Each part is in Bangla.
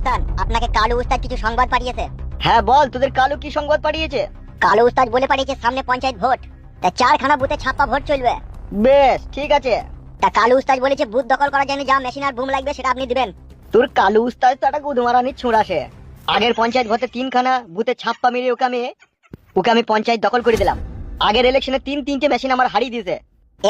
মস্তান, আপনাকে কালু উস্তাদ কিছু সংবাদ পাঠিয়েছে। হ্যাঁ বল, তোদের কালু কি সংবাদ পাঠিয়েছে? কালু উস্তাদ বলে পাঠিয়েছে সামনে পঞ্চায়েত ভোট, তা 4খানা বুথে ছাপ্পা ভোট চলবে। বেশ ঠিক আছে। তা কালু উস্তাদ বলেছে বুথ দখল করার জন্য যা মেশিন আর বুম লাগবে সেটা আপনি দিবেন। তোর কালু উস্তাদ তো একটা গুদমারানি ছুঁড়াছে। আগের পঞ্চায়েত ভোটে 3খানা বুথে ছাপ্পা মেরে ওকে আমি পঞ্চায়েত দখল করে দিলাম। আগের ইলেকশনে 3-3টে মেশিন আমার হারিয়ে দিয়েছে।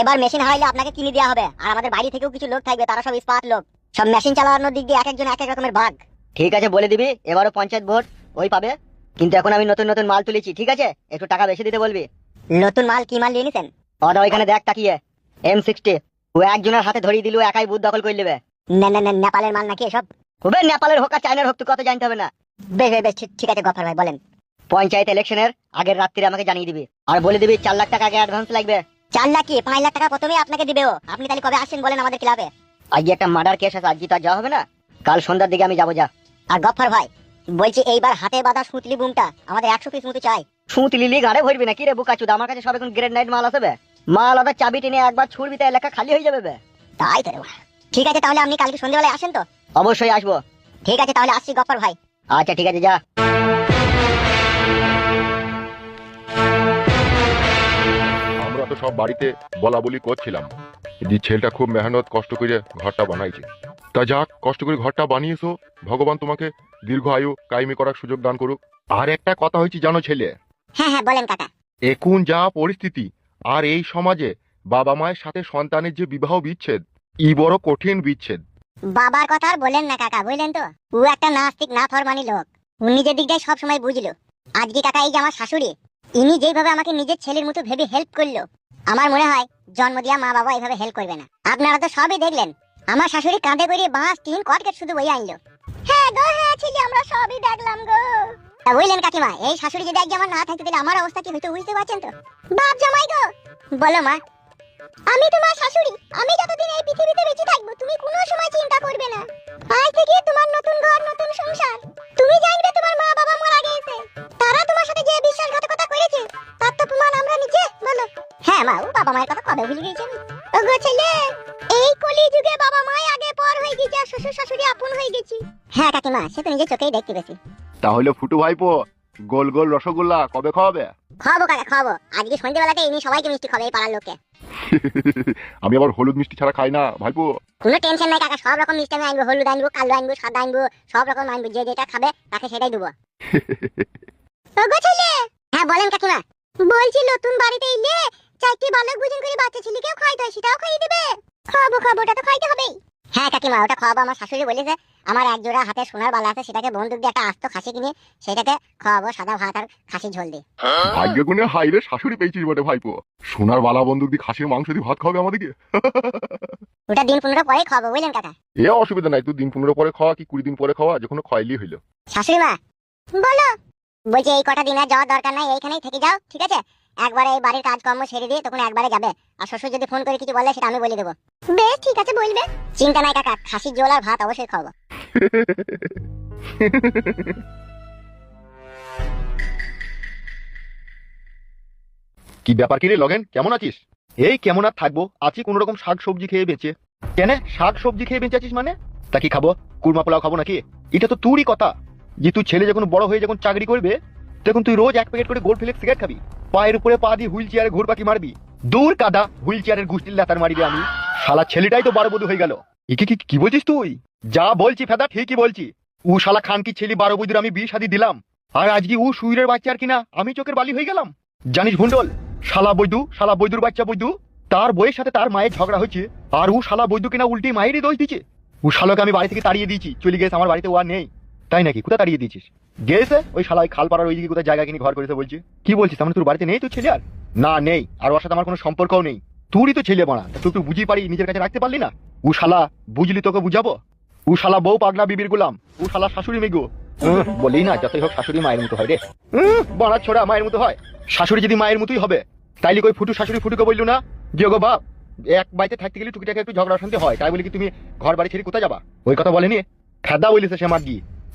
এবার মেশিন হারাইলে আপনাকে কিনে দেওয়া হবে, আর আমাদের বাড়ি থেকেও কিছু লোক থাকবে, তারা সব ইস্পাত লোক। সব মেশিন চালানোর দিক দিয়ে এক একজন এক এক রকমের ভাগ। ঠিক আছে বলে দিবি, এবারও পঞ্চায়েত ভোট ওই পাবে। কিন্তু এখন আমি নতুন নতুন মাল তুলেছি, ঠিক আছে? একটু টাকা বেশি দিতে বলবি। নতুন মাল কি মাল নিয়ে নিছেন? ওটা ওইখানে দেখ তাকিয়ে, M60। ও একজনের হাতে ধরিয়ে দিল, একাই বুথ দখল করে নেবে। নেপালের মাল নাকি এসব? হবে নেপালের হোক আর চায়নার হোক, তো কত জানতে হবে না। বেশ ঠিক আছে গফর ভাই বলেন। পঞ্চায়েত ইলেকশনের আগের রাত্রিরে আমাকে জানিয়ে দিবি, আর বলে দিবি 4 লাখ টাকা আগে অ্যাডভান্স লাগবে। 4 লাখ কি 5 লাখ টাকা প্রথমেই আপনাকে দিবে ও। আপনি তাহলে কবে আসেন বলেন আমাদের ক্লাবে? আজকে একটা মার্ডার কেস আছে, আজকে তো আর যাওয়া হবে না, কাল সন্ধ্যার দিকে আমি যাবো। যা। আর গফর ভাই বলছি এইবার হাতে বাঁধা সুতলি বুমটা আমাদের 100 পিস মতো চাই। সুত লিলি গাড়ে ভরবি না কি রে বুকাচুদ? আমার কাছে সব এখন গ্রেড নাইট মাল আসবে। মাল ওটা চাবি টেনে একবার ছুড়বি তো এলাকা খালি হয়ে যাবে বে। তাই তো রে বাবা। ঠিক আছে তাহলে আপনি কালকে সন্ধ্যাবেলায় আসেন তো? অবশ্যই আসবো। ঠিক আছে তাহলে আসছি গফর ভাই। আচ্ছা ঠিক আছে, যা। আমরা তো সব বাড়িতে বলা বলি করছিলাম যে ছেলেটা খুব মেহনত কষ্ট করে ঘরটা বানাইছে। তা যাক, কষ্ট করে ঘরটা বানিয়েছো, ভগবান তোমাকে দীর্ঘ আয়ু কায়েমি করার সুযোগ দান করুক। আর একটা কথা হয়েছে জানো ছেলে, হ্যাঁ বলেন কাকা। এখন যা পরিস্থিতি, আর এই সমাজে বাবা মায়ের সাথে সন্তানের যে বিবাহ বিচ্ছেদ, বড় কঠিন বিচ্ছেদ। বাবার কথা আর বলেন না কাকা, বুঝলেন তো? ও একটা নাস্তিক না ফরমানি লোক। ও নিজের দিকটাই সব সময় বুঝলো। আজকে কাকা এই যে আমার শাশুড়ি, ইনি যেভাবে আমাকে নিজের ছেলের মতো ভেবে হেল্প করলো, আমার মনে হয় জন্ম দিয়া মা বাবা এইভাবে হেল্প করবে না। আপনারা তো সবই দেখলেন, আমার শাশুড়ি কাঁধে করে বাঁশ টিন কটকেট শুধু বই আনলো। হ্যাঁ গো, হ্যাঁ ছেলে, আমরা সবই দেখলাম গো। তা বুঝলেন কাকিমা, এই শাশুড়ি যদি একজন আমার না থাকতে দিলে আমার অবস্থা কি হইতো বুঝতে পারছেন তো? বাপ জামাই গো। বলো মা। আমি তোমার শাশুড়ি, আমি যতদিন এই পৃথিবীতে বেঁচে থাকবো তুমি কোনো সময় চিন্তা করবে না। আজ থেকে তোমার নতুন ঘর, নতুন সংসার। তুমি জানবে তোমার মা বাবা মারা গেছে, তারা তোমার সাথে যে বিশ্বাসঘাতকতা করেছে তার তো প্রমাণ আমরা নিজে। বলো। হ্যাঁ মা, ও বাবা মায়ের কথা কবে ভুলে গেছেন? ওগো ছেলে, এই কলি যুগে বাবা মাই আগে পর হয়ে গেছে আর শ্বশুর শাশুড়ি আপন হয়ে গেছি। হ্যাঁ কাকিমা, সে তো নিজের চোখেই দেখতে পেয়েছি। তাহলে ফুটু ভাইপো, গোল গোল রসগোল্লা কবে খাওয়াবে? খাওয়াবো কাকা খাওয়াবো, আজকে সন্ধ্যেবেলাতে ইনি সবাইকে মিষ্টি খাবে এই পাড়ার লোককে। আমি আবার হলুদ মিষ্টি ছাড়া খাই না ভাইপো। কোনো টেনশন নাই কাকা, সব রকম মিষ্টি আমি আনবো। হলুদ আনবো, কালো আনবো, সাদা আনবো, সব রকম আনবো। যে যেটা খাবে তাকে সেটাই দেবো। ওগো ছেলে। হ্যাঁ বলেন কাকিমা। বলছি নতুন বাড়িতে এলে চারটি বালক ভোজন করে বাচ্চা ছেলেকেও খাইতে হয়, সেটাও খাইয়ে দিবে? খাবো ওটা তো খাইতে হবেই। হ্যাঁ কাকিমা, ওটা খাওয়াবো। আমার শাশুড়ি বলেছে আমার এক জোড়া হাতে সোনার বালা আছে, সেটাকে বন্দুক দিয়ে একটা আস্ত খাসি কিনে সেটাকে খাওয়াবো সাদা ভাত আর খাসির ঝোল দিয়ে। ভাগ্য গুণে হাইরে শাশুড়ি পেয়েছিস বটে ভাইপো, সোনার বালা বন্দুক দিয়ে খাসির মাংস দিয়ে ভাত খাওয়াবে আমাদেরকে। ওটা দিন 15 পরে খাওয়াবো, বুঝলেন কাকা? এ অসুবিধা নাই, তুই দিন 15 পরে খাওয়া কি 20 দিন পরে খাওয়া, যখন খাইলেই হইলো। শাশুড়ি মা বলো। বলছি এই কটা দিন আর যাওয়ার দরকার নাই, এইখানেই থেকে যাও, ঠিক আছে? একবারে এই বাড়ির কাজকর্ম সেরে দিয়ে তখন একবারে যাবে। আর শ্বশুর যদি ফোন করে কিছু বলে সেটা আমি বলে দেবো। বেশ ঠিক আছে বলবে, চিন্তা নাই কাকা। খাসির ঝোল আর ভাত অবশ্যই খাওয়াবো। কি ব্যাপার কি রে লগেন, কেমন আছিস? এই কেমন আর থাকবো, আছি কোন রকম শাক সবজি খেয়ে বেঁচে। কেন শাক সবজি খেয়ে বেঁচে আছিস মানে? তা কি খাবো, কুরমা পোলাও খাবো নাকি? এটা তো তুরই কথা যে তুই ছেলে যখন বড় হয়ে যখন চাকরি করবে তখন তুই রোজ 1 প্যাকেট করে গোল্ড ফ্লেক্স সিগারেট খাবি, পায়ের উপরে পা দিয়ে হুইল চেয়ারে ঘুরপাকি মারবি। দূর কাদা, হুইল চেয়ারের গুষ্টির লাতার মারিবে আমি। শালা ছেলেটাই তো 12 বধূ হয়ে গেল। কি বলছিস তুই? যা বলছি ফেদা ঠিকই বলছি। ও শালা খান কি ছেলে 12 বধূর আমি বিয়ে শাদী দিলাম, আর আজকে ও সুইরের বাচ্চার কিনা আমি চোখের বালি হয়ে গেলাম। জানিস ভুন্ডল, শালা বৈদুর বাচ্চা বৈদু, তার বইয়ের সাথে তার মায়ের ঝগড়া হয়েছে, আর ও শালা বৈদু কিনা উল্টি মায়েরই দোষ দিচ্ছে। ও শালাকে আমি বাড়ি থেকে তাড়িয়ে দিয়েছি, চলে গেছে আমার বাড়িতে, ও আর নেই। তাই নাকি? কোথায় তাড়িয়ে দিয়েছিস? গেছে ওই শালা খাল পাড়ার ওইদিকে কোথায় জায়গা কিনে ঘর করেছে বলছি। কি বলছিস, তার মানে তোর বাড়িতে নেই তোর ছেলে? আর না নেই, আর ওর সাথে আমার কোনো সম্পর্কও নেই। তুই তো ছেলে বানা, তুই একটু বুঝি পারি নিজের কাছে রাখতে পারলি না? ও শালা বুঝলি তোকে বুঝাবো। ও শালা বউ পাগলা বিবির গোলাম, ও শালা শাশুড়ি মেগো। বলি না যতই হোক শাশুড়ি মায়ের মতো হয় রে। বানা ছোড়া মায়ের মতো হয়। শাশুড়ি যদি মায়ের মতোই হবে তাইলে কই ফুটু শাশুড়ি ফুটুকে বললো না যে গো বাপ এক বাড়িতে থাকতে গেলে টুকিটাকে একটু ঝগড়া অশান্তি হয়, তাই বলি কি তুমি ঘর বাড়ি ছেড়ে কোথায় যাবা? ওই কথা বলেনি? খেদা বলিছে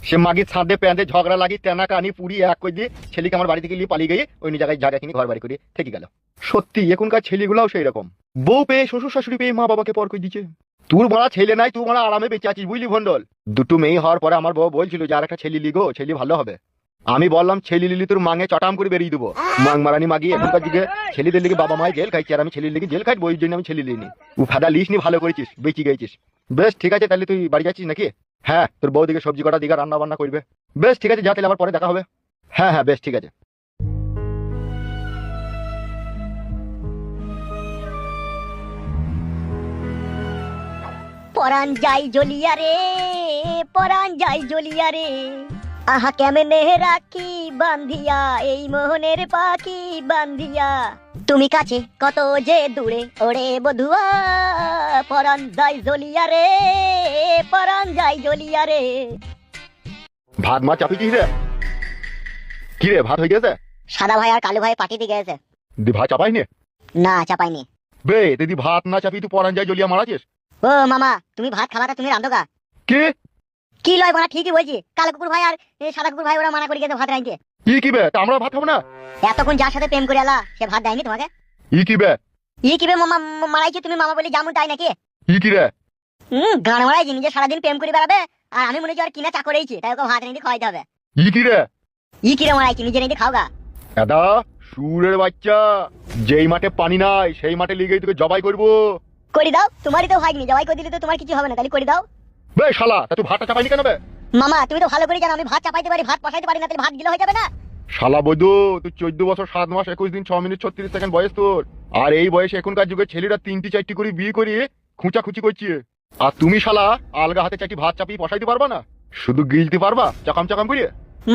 সে মাগি ছাদে প্যাঁদে ঝগড়া লাগি তেনা কানি পুরি এক করে দিয়ে ছেলেকে আমার বাড়ি থেকে নিয়ে পালিয়ে গিয়ে ওই জায়গায় জায়গা কিনে ঘর বাড়ি করে থেকে গেল। সত্যি এখনকার ছেলেগুলাও সেই রকম, বউ পেয়ে শ্বশুর শাশুড়ি পেয়ে মা বাবাকে পর করে দিচ্ছে। তোর মারা ছেলে নাই, তুই মারা আরামে বেঁচে আছিস বুঝলি ভন্ডল। দুটো মেয়ে হওয়ার পরে আমার বউ বলছিল যে আর একটা ছেলে লিগো, ছেলে ভালো হবে। আমি বললাম ছেলে লিলি তোর মাঙে চটাম করে বেরিয়ে দেবো। মাং মারানি মাগি এখনকার দিকে ছেলেদের লিগে বাবা মায় জেল খাইছে, আর আমি ছেলের লিগে জেল খাইবো, ওই জন্য আমি ছেলে লিনি। ও ফাদা লিস নি, ভালো করেছিস, বেঁচে গেছিস। বেশ ঠিক আছে, তাহলে তুই বাড়ি যাচ্ছিস নাকি? হ্যাঁ, তোর বউ দিকে সবজি কটা দিকে রান্না বান্না করবে। বেশ ঠিক আছে, যা তাহলে আবার পরে দেখা হবে। হ্যাঁ হ্যাঁ বেশ ঠিক আছে। পরাণ যাই জ্বলিয়া রে, পরাণ যাই জ্বলিয়া রে, আহা কেমনে রাখি বান্ধিয়া এই মোহনের পাখি বান্ধিয়া, তুমি কাছে কত যে দূরে ওরে বধুয়া, পরাণ যাই জ্বলিয়া রে, পরাণ যাই জ্বলিয়া রে। ভাত মা চাপিছিস রে? কি রে, ভাত হয়ে গেছে? সাদা ভাই আর কালু ভাই পাঠিয়ে গেছে। দি ভাত চাপাইনি? না চাপাইনি। বে দিদি ভাত না চাপি তুই পরান যাই জ্বলিয়া মারাছিস? ও মামা, তুমি ভাত খাবাটা তুমি রান্ধোগা? কি কি লয় বলা, ঠিকই বলছি। কালো কুকুর ভাই আর সাদা কুকুর ভাই ওরা মানা করে গেছে ভাত রাঁধতে। কি বে, তা আমরা ভাত খাবো না? এতক্ষণ যার সাথে প্রেম করে আলা সে ভাত দেয়নি তোমাকে? কি বে? কি বে মামা মারাইছি, তুমি মামা বলে জামু তাই নাকি? কি রে? গান মারাইছি, নিজে সারাদিন প্রেম করে বেড়াবে, আর আমি মনে হচ্ছে আর কিনা চাকরেইছি, তাই ওকে ভাত রেঁধে খাওয়াইতে হবে। কি রে? কি রে মারাইছি, নিজে রেঁধে খাওগা। দাদা সুরের বাচ্চা, যেই মাঠে পানি নাই সেই মাঠে লিগেই তোকে জবাই করবো। করে দাও, তোমারই তো ভাগ্নি, জবাই করে দিলে তো তোমার কিছু হবে না, তাহলে করে দাও। বে শালা, তা তুই ভাতটা চাপাইনি কেন বে? মামা তুমি তো ভালো করে জানো আমি ভাত চাপাইতে পারি, ভাত পসাইতে পারি না, তাহলে ভাত গিলে হয়ে যাবে না? শালা বৈদু, তুই 14 বছর 7 মাস 21 দিন 6 মিনিট 36 সেকেন্ড বয়স তোর। আর এই বয়সে এখনকার যুগে ছেলেরা 3টি 4টি করে বিয়ে করে খুঁচাখুচি করছে। আর তুমি শালা আলগা হাতে 4টি ভাত চাপিয়ে পসাইতে পারবা না, শুধু গিলতে পারবা চাকাম চাকাম করে।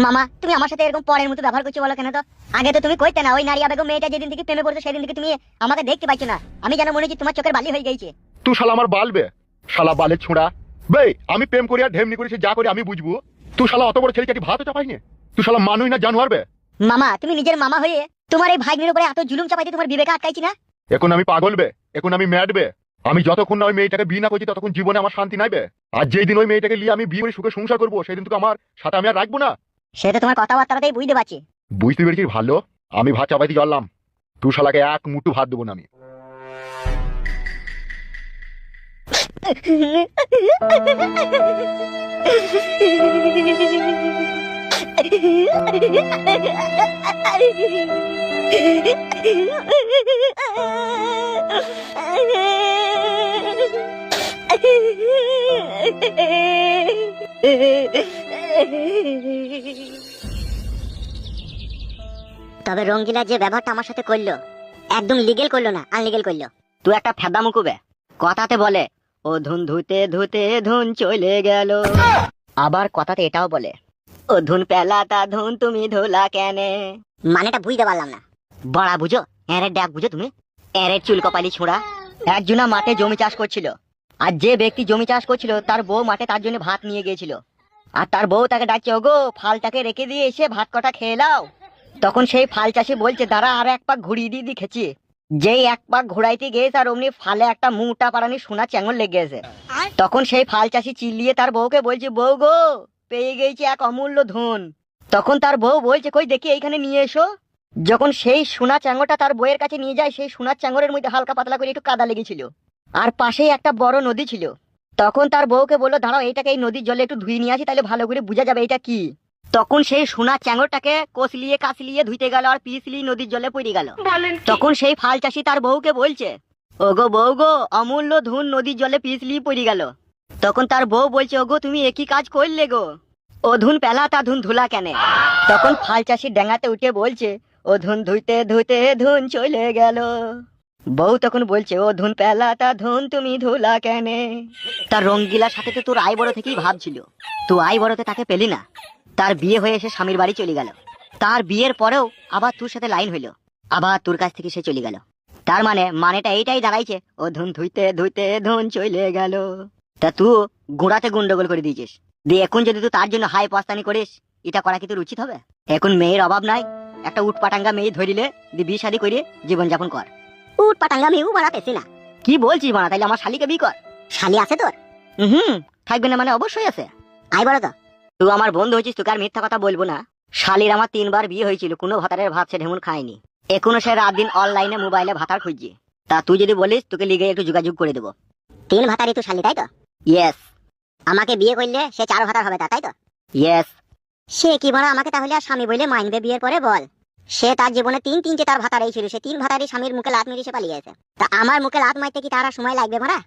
মামা তুমি আমার সাথে এরকম পরের মতো ব্যবহার করছো বলো কেন? তো আগে তো তুমি কইতে না, ওই নারী বেগম মেয়েটা যেদিন থেকে প্রেমে পড়তো সেদিন থেকে তুমি আমাকে দেখতে পাইছো না, আমি যেন মনে হচ্ছে তোমার চোখের বালি হয়ে গেছে। তুই শালা আমার বালবে, শালা বালের ছোঁড়া। বে আমি প্রেম করি আর ঢেমনি করেছি যা করি আমি বুঝবো। তুই শালা অত বড় ছেলে 4টি ভাতও চাপাইনি? তুই শালা মানুষ না জানোয়ার বে। মামা তুমি নিজের মামা হয়ে তোমার এই ভাগ্নের উপরে এত জুলুম চাপাইতে তোমার বিবেকে আটকাইছি না? এখন আমি পাগল বে, এখন আমি ম্যাড বে। আমি যতক্ষণ না ওই মেয়েটাকে বিয়ে না করছি ততক্ষণ জীবনে আমার শান্তি নাই বে। আর যেই দিন ওই মেয়েটাকে নিয়ে আমি বিয়ে করে সুখে সংসার করবো সেই দিন তোকে আমার সাথে আমি আর রাখবো না। সেটা তোমার কথাবার্তাতেই বুঝতে পারছি। বুঝতে পেরেছিস ভালো, আমি ভাত চাপাইতে চললাম। তুই শালাকে এক মুঠো ভাত দেবো না আমি। তবে রঙ্গিলা যে ব্যবহারটা আমার সাথে করলো একদম লিগেল করলো না, আনলিগেল করলো। তুই একটা ফেদা মুকুবে, কথাতে বলে ও ধুন ধুতে ধুতে ধুন চলে গেল, আবার কথাতে এটাও বলে ও ধুন পেলাটা ধুন তুমি ধুলা কেনে। মানেটা বুঝতে পারলাম না। বড়া বুঝো, এরের ডাক বুঝো তুমি? এরের চুল কপালি ছোঁড়া। একজনা মাঠে জমি চাষ করছিল, আর যে ব্যক্তি জমি চাষ করছিল তার বউ মাঠে তার জন্য ভাত নিয়ে গিয়েছিল, আর তার বউ তাকে ডাকছে ওগো ফালটাকে রেখে দিয়ে এসে ভাত কটা খেয়ে নাও। তখন সেই ফাল চাষি বলছে দাঁড়া আর এক পাক ঘুরিয়ে দিয়ে খেছি। যেই এক পাক ঘোরাইতে গেছে আর অমনি ফালে একটা মুটা পারানি সোনা চ্যাঙল লেগে গেছে। তখন সেই ফাল চাষি চিল্লিয়ে তার বউকে বলছে বউ গো পেয়ে গেছি এক অমূল্য ধন। তখন তার বউ বলছে কই দেখি এইখানে নিয়ে এসো। যখন সেই সোনা চ্যাঙটা তার বউয়ের কাছে নিয়ে যায়, সেই সোনার চ্যাঙরের মধ্যে হালকা পাতলা করে একটু কাদা লেগেছিল, আর পাশেই একটা বড় নদী ছিল। তখন তার বউকে বললো দাঁড়াও এইটাকে এই নদীর জলে একটু ধুয়ে নিয়ে আসি, তাহলে ভালো করে বোঝা যাবে এটা কি। তখন সেই সোনার চ্যাঙরটাকে কষলিয়ে কাশলিয়ে ধুইতে গেল আর পিছলি নদীর জলে পড়ে গেল। তখন সেই ফাল চাষি তার বউকে বলছে ওগো বউ গো অমূল্য ধুন নদীর জলে পিছলি পড়ে গেল। তখন তার বউ বলছে ওগো তুমি একই কাজ করলে গো, ও ধুন পেলা তা ধুন ধুলা কেন। তখন ফাল চাষি ডেঙ্গাতে উঠে বলছে ও ধুন ধুইতে ধুইতে ধুন চলে গেল। বউ তখন বলছে ও ধুন পেলা তা ধুন তুমি ধুলা কেন। তার রঙ্গিলার সাথে তো তোর আই বড় থেকেই ভাবছিল, তুই আই বড়তে তাকে পেলি না। তার বিয়ে হয়ে এসে স্বামীর বাড়ি চলে গেল, তার বিয়ের পরেও আবার তোর সাথে লাইন হইলো, আবার তোর কাছ থেকে সে চলে গেল। তার মানেটা এইটাই দাঁড়াইছে ও ধুন ধুইতে ধুইতে ধুন চলে গেল। তা তুই গোড়াতে গন্ডগোল করে দিয়েছিস, দিয়ে এখন যদি তুই তার জন্য হাই পস্তানি করিস, এটা করা কি তোর উচিত হবে? এখন মেয়ের অভাব নাই, একটা উটপাটাঙ্গা মেয়ে ধরিলে দিয়ে বিয়ে শাদী করে জীবনযাপন কর। উট পাটাঙ্গা মেয়েও বাড়া পেছি না। কি বলছিস বানা, তাইলে আমার শালিকে বিয়ে কর। শালি আছে তোর? থাকবে না মানে অবশ্যই আছে। আই বড় তো তুই আমার বন্ধু হয়েছিস, তোকে আর মিথ্যা কথা বলবো না। শালির আমার 3বার বিয়ে হয়েছিল, কোনো ভাতারের ভাত সে ঢেমুন খায়নি। এখনো সে রাত দিন অনলাইনে মোবাইলে ভাতার খুঁজছে। তা তুই যদি বলিস তোকে লিগে একটু যোগাযোগ করে দেবো। তিন ভাতারই তো শালি, তাই তো? ইয়েস। আমাকে বিয়ে করলে সে চার ভাতার হবে, তাই তো? ইয়েস। সে কি বড় আমাকে তাহলে আর স্বামী বলে মানবে বিয়ের পরে বল? সে তার জীবনে তিনটে তার ভাতারই ছিল, সে তিন ভাতারই স্বামীর মুখে লাত মেরে সে পালিয়ে গেছে। তা আমার মুখে লাত মারতে কি তার আর সময় লাগবে মারা?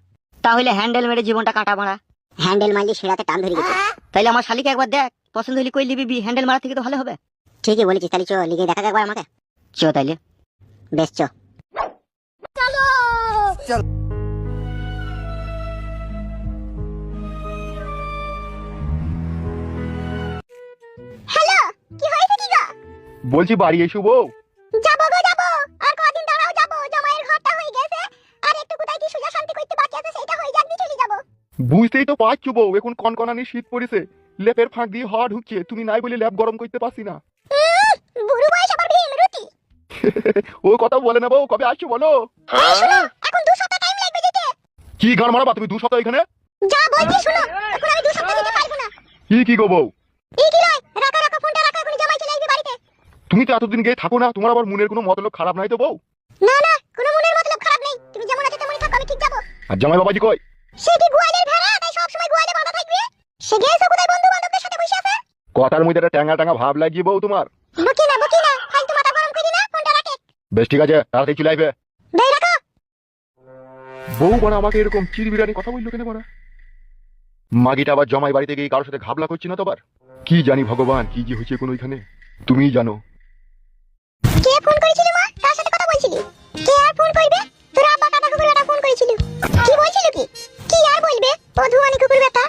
তাহলে হ্যান্ডেল মেরে জীবনটা কাটা মারা। হ্যান্ডেল মারলে সেরাতে টান ধরে গেছে। তাইলে আমার শালিকে একবার দেখ, পছন্দ হলে কই লিবি, হ্যান্ডেল মারা থেকে তো ভালো হবে। ঠিকই বলেছিস, তাহলে চো লিখে দেখা একবার আমাকে। চো তাইলে। বেশ চো। হ্যালো, কি হয়েছে কি গো? বলছি বাড়ি এসো বউ। যাবো গো যাবো, আর কদিন দাঁড়াও যাবো। জামাইয়ের ঘরটা হয়ে গেছে, আর একটু কোথায় কি সুজা শান্তি করতে বাকি আছে, সেটা হয়ে যাক দিয়ে চলে যাবো। বুঝতেই তো পারছো বউ, এখন কনকনানি শীত পড়েছে, লেপের ফাঁক দিয়ে হাওয়া ঢুকছে, তুমি নাই বলে ল্যাপ গরম করতে পারছি না। বুড়ো বয়স আবার ভীম রুটি। ও কথা বলে না বউ, কবে আসছো বলো। এই শোনো, এখন 2 সপ্তাহ টাইম লাগবে যেতে। কি গান মারাবা তুমি 2 সপ্তাহ এখানে? যা বলছি শোনো, এখন আমি 2 সপ্তাহ যেতে পারবো না। কি গো বউ? এই কি লয়, রাখা রাখা ফোনটা রাখা, এখন জামাই চলে আসবে বাড়িতে। তুমি তো এতদিন গিয়ে থাকো না, তোমার আবার মনের কোনো মতলব খারাপ নাই তো বউ? না না, কোনো মনের মতলব খারাপ নেই, তুমি যেমন আছো তেমনই থাকো, আমি ঠিক যাবো। আর জামাই বাবাজি কই? সে কি গোয়ালের ভেড়া, তাই সব সময় গোয়ালে বাঁধা থাকবে? সে গেছে কোথায় বন্ধু বান্ধবদের সাথে বসে আছে। কথার মধ্যে একটা ট্যাঙ্গা ট্যাঙ্গা ভাব লাগিয়ে বউ তোমার। বকি না ফালতু মাথা গরম করি না, ফোনটা রাখে। বেশ ঠিক আছে, তাড়াতাড়ি চলে আসবে। বেই রাখো। বউ বনা আমাকে এরকম চিরবিরানি কথা বললো কেন বনা? মাগিটা আবার জামাই বাড়িতে গিয়ে কারোর সাথে ঘাবলা করছি না তো আবার? কি জানি ভগবান, কি যে হয়েছে কোনো এখানে, তুমিই জানো। কে ফোন করেছিল মা? কার সাথে কথা বলছিলি? কে আর ফোন করবে? তোর আব্বা কাটা কুকুর বেটা ফোন করেছিল। কি বলছিল কি? কি আর বলবে? অধুয়ানি কুকুর বেটা।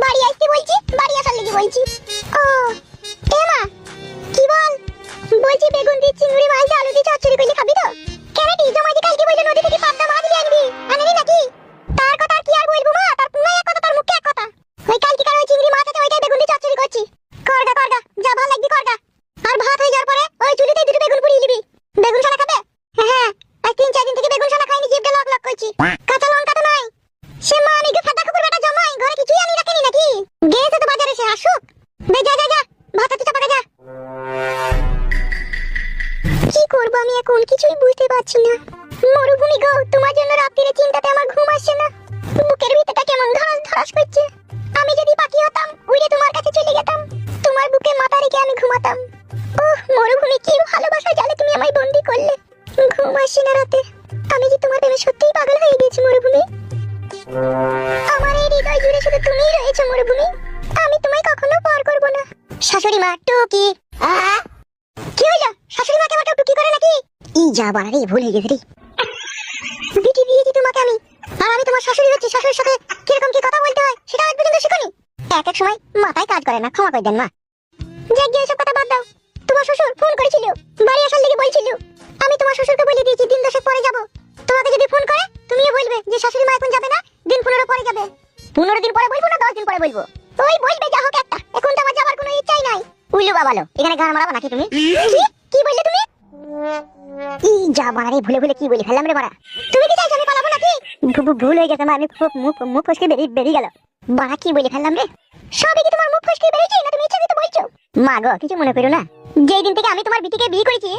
বাড়ি আসতে বলছি, বাড়ি আসার লাগি বলছি। ও এ মা, কি বল? বলছি বেগুন দিয়ে চিংড়ি মাছ দিয়ে আলু দিয়ে চচ্চড়ি করলে খাবি তো? কেন টি জমাই কালকে বললো নদী থেকে পাবদা মাছ নিয়ে আনবি, আনবি নাকি? তার কথা আর কি আর বলবো মা, তার পুনাই এক কথা, তার মুখে এক কথা। ওই কালকে কার ওই চিংড়ি মাছ আছে, ওইটাই বেগুন দিয়ে চচ্চড়ি করছি। করগা যা ভালো লাগবি করগা। আর ভাত হয়ে যাওয়ার পরে ওই চুলিতে দুটো বেগুন পুড়িয়ে নিবি। বেগুন ছানা খাবে? হ্যাঁ, আজ 3-4 দিন থেকে বেগুন ছানা খাইনি, জিভটা লক লক করছি। কাঁচা লঙ্কা তো নাই। সে মা আমি ফাটা কুকুর বেটা জমাই ঘরে কিছুই আনি রাখেনি নাকি? গেছে তো বাজারে, সে আসুক। যা ভাত তো চাপা যা। কি করবো আমি এখন, কিছুই বুঝতে পারছি না। মরুভূমি গো, তোমার জন্য রাত্রিরে চিন্তাতে আমার ঘুম আসছে না। বুকের ভিতরটা কেমন ধরাস ধরাস করছে। আমি যদি পাখি হতাম, উড়ে তোমার কাছে চলে যেতাম, তোমার বুকে মাথা রেখে আমি ঘুমাতাম। ওহ মরুভূমি, কি ভালোবাসা জালে তুমি আমায় বন্দি করলে। ঘুম আসছে না রাতে, আমি যে তোমার প্রেমে সত্যিই পাগল হয়ে গেছি মরুভূমি। আমার এই হৃদয় জুড়ে শুধু তুমিই রয়েছো মরুভূমি, আমি তোমায় কখনো পার করব না। শাশুড়ি মা টুকি। কি হইলো? শাশুড়ি মা কেমন টুকি করে নাকি? ই যা বাড়ারে, ভুল হয়ে গেছে রে। বিটি দিয়েছি তোমাকে আমি, আর আমি তোমার শাশুড়ি হচ্ছি। শাশুড়ির সাথে কিরকম কি কথা বলতে হয় সেটা আজ পর্যন্ত শিখনি। এক সময় মাথায় কাজ করে না, ক্ষমা করে দেন মা। যাক গিয়ে এসব কথা বাদ দাও। তোমার শ্বশুর ফোন করেছিল, বাড়ি আসার লেগে বলছিল। আমি তোমার শ্বশুরকে বলে দিয়েছি দিন 10 পরে যাব। তোমাকে যদি ফোন করে তুমিও বলবে যে শাশুড়ি মা এখন যাবে না, দিন 15 পরে যাবে। 15 দিন পরে বলবো না 10 দিন পরে বলবো? ওই বলবে যা হোক একটা, এখন তো আমার যাবার কোনো ইচ্ছাই নাই। উইলু বাবালো, এখানে গান মারাবা নাকি তুমি? কি বললে তুমি? ই যা বাড়ারে, ভুলে কি বলি ফেললাম রে বাড়া। তুমি কি চাইছো আমি পালাবো নাকি? ভুল হয়ে গেছে মা, আমি মুখ ফসকে বেরিয়ে গেল। বাড়া কি বলে ফেললাম রে? সবই কি তোমার মুখ ফসকে বেরিয়েছে, না তুমি ইচ্ছাকৃত বলছো? মা গো, কিছু মনে করো না। যেই দিন থেকে আমি তোমার বিটিকে বিয়ে করেছি,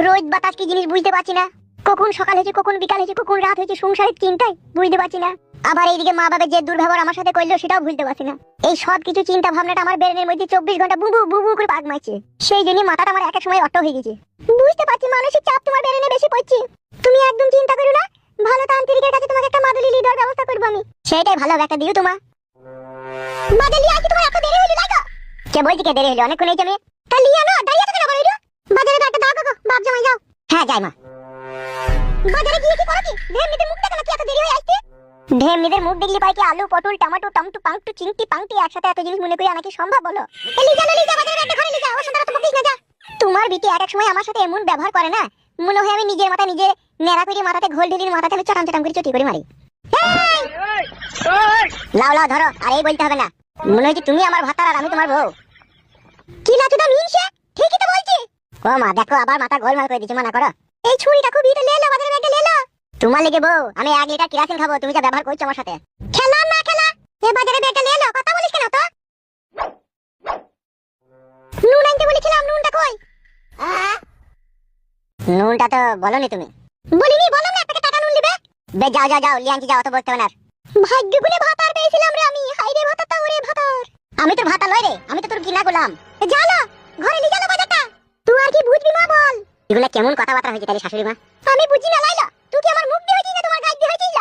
রোজ বাতাস কি জিনিস বুঝতে পারছি না। কখন সকাল হয়েছে, কখন বিকাল হয়েছে, কখন রাত হয়েছে, সংসারের চিন্তায় বুঝতে পারছি না। আবার এইদিকে মা বাবার যে দুর্ব্যবহার আমার সাথে করলো সেটাও ভুলতে পারছি না। এই সব কিছু চিন্তা ভাবনাটা আমার ব্রেনের মধ্যে 24 ঘন্টা বুবু করে পাক মারছে। সেই জন্য মাথাটা আমার এক সময় অট্ট হয়ে গেছে। বুঝতে পারছি মানসিক চাপ তোমার ব্রেনে বেশি পড়ছে। তুমি একদম চিন্তা করো না, ভালো তান্ত্রিকের কাছে তোমাকে একটা মাদুলি লিডার ব্যবস্থা করব আমি। সেটাই ভালো হবে, একটা দিও তোমা। মাদুলি আজ তোমার এত দেরি হলো লাগো? কে বলছি কে দেরি হলো? অনেকক্ষণ হয়েছে আমি। তাহলে লিয়া না, দাঁড়িয়ে আছো কেন বলো এটা? বাজারে একটা দাও গো, বাপ জামাই যাও। হ্যাঁ যাই মা। বাজারে গিয়ে কি করো কি? ঢেমনিদের মুখ দেখো না, কি এত দেরি হয়ে আসছে? ঢেমনিদের মুখ দেখলি পাই কি আলু পটল টমেটো টমটো পাংটু চিংটি পাংটি একসাথে এত জিনিস মনে করে আনা কি সম্ভব বলো? লিজা বাজারে একটা ঘরে লিজা, ও সন্ধ্যা তো বকিস না যা। তোমার বিটি এক সময় আমার সাথে এমন ব্যবহার করে না, মনে হয় আমি নিজের মাথা নিজে নেড়া করে মাথাতে ঘোল ঢেলির মাথাতে আমি চটাম করে চটি করে মারি। লাও ধরো, আর এই বলতে হবে না। মনে হচ্ছে তুমি আমার ভাতার আর আমি তোমার বউ। কি লাচুদা মিনছে? ঠিকই তো বলছি। ও মা দেখো, আবার মাথা গোলমাল করে দিচ্ছে, মানা করো। এই ছুরিটা খুব ইতে লেলো, বাজারে ব্যাগটা লেলো। তোমার লেগে বউ, আমি 1 লিটার কেরাসিন খাবো, তুমি যা ব্যবহার করছো আমার সাথে। খেলা না খেলা, এই বাজারে ব্যাগটা লেলো, কথা বলিস কেন তো? নুন আনতে বলেছিলাম, নুনটা কই? নুনটা তো বলনি তুমি। বলিনি, বললাম না একটা টাকা নুন নেবে। বে যাও লিয়াঙ্কি যাও, তো বলতে হবে না। ভাগ্য গুনে ভাতার পেয়েছিলাম রে আমি, হাই রে ভাতাটা ওরে ভাতার। আমি তোর ভাতা লয় রে, আমি তো তোর কিনা গোলাম। জালা ঘরে নিয়ে জালা বাজাটা, তুই আর কি বুঝবি মা বল। এগুলা কেমন কথাবার্তা হয়েছে তাহলে শাশুড়ি মা? আমি বুঝি না লাইলা, তুই কি আমার মুখ দিয়ে হয়েছিস না তোমার গায়ে দিয়ে হয়েছিস?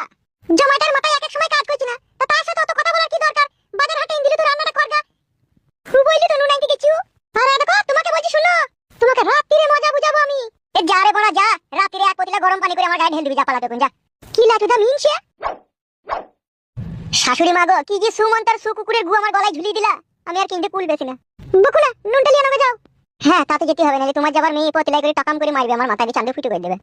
জমাটার মাথায় এক এক সময় কাজ করছিস না, তা তার সাথে অত কথা বলার কি দরকার? বাজার হাটে দিলে তো রান্নাটা করগা। তুই বললি তো নুন আনতে গেছিস। আরে দেখো তোমাকে বলছি শুনো, তোমাকে রাত্রিরে মজা বুঝাবো আমি। এ যা রে বড়া যা, রাত্রিরে এক পতিলা গরম পানি করে আমার গায়ে ঢেল দিবি, যা পালাতে কোন যা। কি লাটুদা মিনছে? শাশুড়ি মা গো, কি যে সুমন্তার সুকুকুরের গু আমার গলায় ঝুলিয়ে দিলা, আমি আর কিনতে কুল বেছি না। বকুলা নুনটা লিয়ে নাও যাও। হ্যাঁ তাতে যেতে হবে, নালে তোমার যাবার মেয়ে পতিলাই করে টাকাম করে মারবে, আমার মাথায় চাঁদে ফুটে করে দেবে।